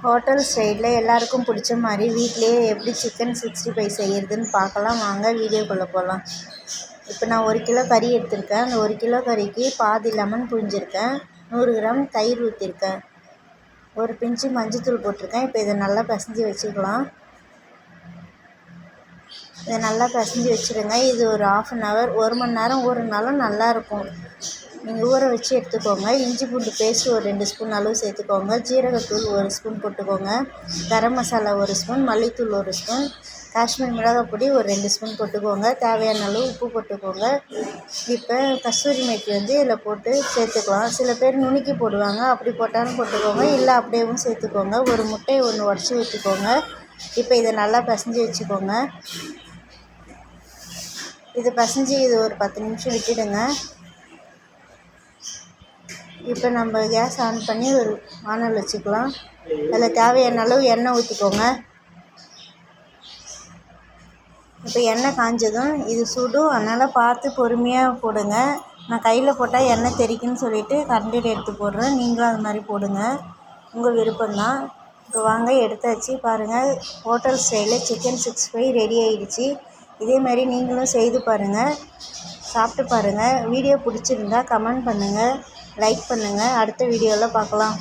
Hotel ஸ்டைலில் எல்லாருக்கும் பிடிச்ச மாதிரி வீட்டிலேயே எப்படி சிக்கன் 65 செய்கிறதுன்னு பார்க்கலாம் வாங்க. வீடியோக்குள்ளே போகலாம். இப்போ நான் 1 கிலோ கறி எடுத்திருக்கேன். அந்த 1 கிலோ கறிக்கு பாதி லெமன் புழிஞ்சிருக்கேன். 100 கிராம் தயிர் ஊற்றிருக்கேன். ஒரு பிஞ்சு மஞ்சத்தூள் போட்டிருக்கேன். இப்போ இதை நல்லா பிசைஞ்சு வச்சுக்கலாம். இதை நல்லா பிசைஞ்சு வச்சுருங்க. இது ஒரு 1/2 hour 1 மணி நேரம் ஊறினாலும் நல்லாயிருக்கும். நீங்கள் ஊற வச்சு எடுத்துக்கோங்க. இஞ்சி பூண்டு பேஸ்ட் ஒரு 2 ஸ்பூன் அளவு சேர்த்துக்கோங்க. ஜீரகத்தூள் 1 ஸ்பூன் போட்டுக்கோங்க. கரம் மசாலா 1 ஸ்பூன், மல்லித்தூள் 1 ஸ்பூன், காஷ்மீர் மிளகாய் பொடி ஒரு 2 ஸ்பூன் போட்டுக்கோங்க. தேவையான அளவு உப்பு போட்டுக்கோங்க. இப்போ கஸ்தூரி மேத்தி இதில் போட்டு சேர்த்துக்கலாம். சில பேர் நுணுக்கி போடுவாங்க, அப்படி போட்டாலும் போட்டுக்கோங்க, இல்லை அப்படியேவும் சேர்த்துக்கோங்க. ஒரு முட்டையை 1 உடச்சி ஊற்றிக்கோங்க. இப்போ இதை நல்லா பிசைஞ்சு வச்சுக்கோங்க. இது பிசைஞ்சு இது ஒரு 10 நிமிஷம் விட்டுடுங்க. இப்போ நம்ம கேஸ் ஆன் பண்ணி ஒரு வானல் வச்சுக்கலாம். அதில் தேவையான அளவு எண்ணெய் ஊற்றிக்கோங்க. இப்போ எண்ணெய் காஞ்சதும் இது சுடும், அதனால் பார்த்து பொறுமையாக போடுங்க. நான் கையில் போட்டால் எண்ணெய் தெறிக்குன்னு சொல்லிவிட்டு கரண்டியில் எடுத்து போடுறேன். நீங்களும் அது மாதிரி போடுங்க, உங்கள் விருப்பம்தான். இப்போ வாங்க எடுத்தாச்சு. பாருங்கள், ஹோட்டல் ஸ்டைலில் சிக்கன் 65 ரெடி ஆகிடுச்சு. இதேமாதிரி நீங்களும் செய்து பாருங்கள், சாப்பிட்டு பாருங்கள். வீடியோ பிடிச்சிருந்தா கமெண்ட் பண்ணுங்கள், லைக் பண்ணுங்கள். அடுத்த வீடியோவில் பார்க்கலாம்.